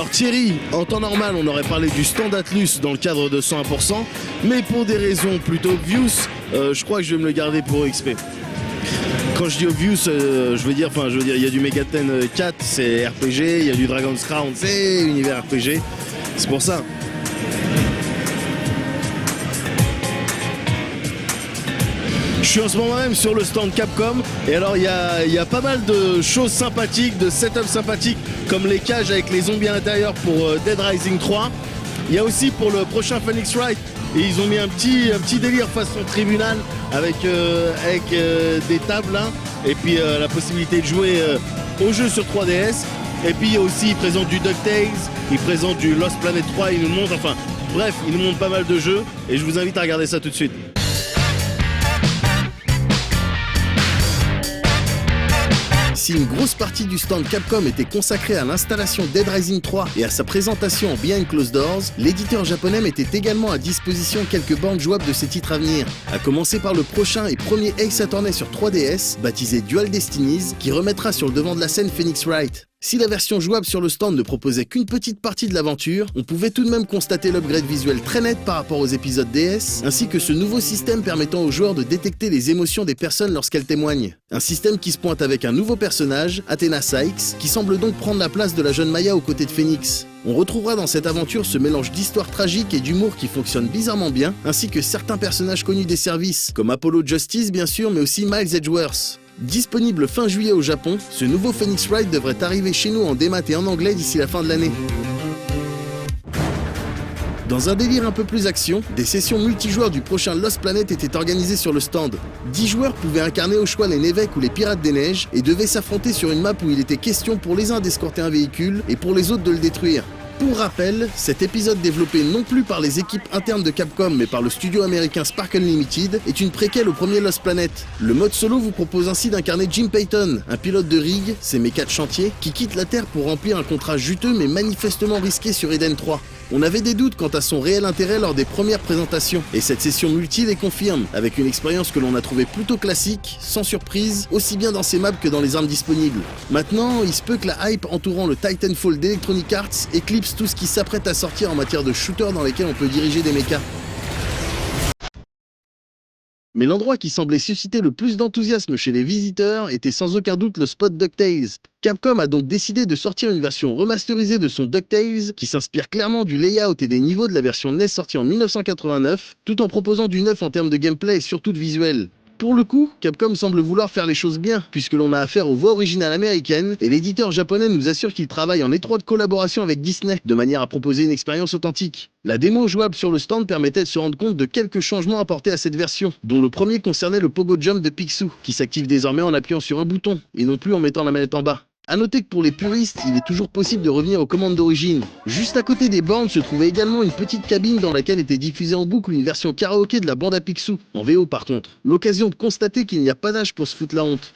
Alors Thierry, en temps normal, on aurait parlé du stand Atlus dans le cadre de 101%, mais pour des raisons plutôt obvious, je crois que je vais me le garder pour XP. Quand je dis obvious, je veux dire, il y a du Megaten 4, c'est RPG, il y a du Dragon's Crown, c'est univers RPG, c'est pour ça. Je suis en ce moment même sur le stand Capcom et alors il y a pas mal de choses sympathiques, de setups sympathiques comme les cages avec les zombies à l'intérieur pour Dead Rising 3. Il y a aussi pour le prochain Phoenix Wright et ils ont mis un petit délire façon tribunal avec des tables hein, et puis la possibilité de jouer au jeu sur 3DS. Et puis aussi ils présentent du DuckTales, ils présentent du Lost Planet 3, ils nous montrent, enfin bref, ils nous montrent pas mal de jeux et je vous invite à regarder ça tout de suite. Si une grosse partie du stand Capcom était consacrée à l'installation Dead Rising 3 et à sa présentation en Behind Closed Doors, l'éditeur japonais mettait également à disposition quelques bandes jouables de ses titres à venir, à commencer par le prochain et premier Ace Attorney sur 3DS, baptisé Dual Destinies, qui remettra sur le devant de la scène Phoenix Wright. Si la version jouable sur le stand ne proposait qu'une petite partie de l'aventure, on pouvait tout de même constater l'upgrade visuel très net par rapport aux épisodes DS, ainsi que ce nouveau système permettant aux joueurs de détecter les émotions des personnes lorsqu'elles témoignent. Un système qui se pointe avec un nouveau personnage, Athena Sykes, qui semble donc prendre la place de la jeune Maya aux côtés de Phoenix. On retrouvera dans cette aventure ce mélange d'histoire tragique et d'humour qui fonctionne bizarrement bien, ainsi que certains personnages connus des services, comme Apollo Justice bien sûr, mais aussi Miles Edgeworth. Disponible fin juillet au Japon, ce nouveau Phoenix Wright devrait arriver chez nous en démat et en anglais d'ici la fin de l'année. Dans un délire un peu plus action, des sessions multijoueurs du prochain Lost Planet étaient organisées sur le stand. 10 joueurs pouvaient incarner au choix les Nevek ou les Pirates des Neiges et devaient s'affronter sur une map où il était question pour les uns d'escorter un véhicule et pour les autres de le détruire. Pour rappel, cet épisode développé non plus par les équipes internes de Capcom mais par le studio américain Spark Unlimited est une préquelle au premier Lost Planet. Le mode solo vous propose ainsi d'incarner Jim Payton, un pilote de rig, ses mécas de chantier, qui quitte la Terre pour remplir un contrat juteux mais manifestement risqué sur Eden 3. On avait des doutes quant à son réel intérêt lors des premières présentations, et cette session multi les confirme, avec une expérience que l'on a trouvée plutôt classique, sans surprise, aussi bien dans ses maps que dans les armes disponibles. Maintenant, il se peut que la hype entourant le Titanfall d'Electronic Arts éclipse tout ce qui s'apprête à sortir en matière de shooters dans lesquels on peut diriger des mechas. Mais l'endroit qui semblait susciter le plus d'enthousiasme chez les visiteurs était sans aucun doute le spot DuckTales. Capcom a donc décidé de sortir une version remasterisée de son DuckTales qui s'inspire clairement du layout et des niveaux de la version NES sortie en 1989, tout en proposant du neuf en termes de gameplay et surtout de visuel. Pour le coup, Capcom semble vouloir faire les choses bien, puisque l'on a affaire aux voix originales américaines, et l'éditeur japonais nous assure qu'il travaille en étroite collaboration avec Disney, de manière à proposer une expérience authentique. La démo jouable sur le stand permettait de se rendre compte de quelques changements apportés à cette version, dont le premier concernait le Pogo Jump de Picsou, qui s'active désormais en appuyant sur un bouton, et non plus en mettant la manette en bas. A noter que pour les puristes, il est toujours possible de revenir aux commandes d'origine. Juste à côté des bornes se trouvait également une petite cabine dans laquelle était diffusée en boucle une version karaoké de la bande à Picsou, en VO par contre. L'occasion de constater qu'il n'y a pas d'âge pour se foutre la honte.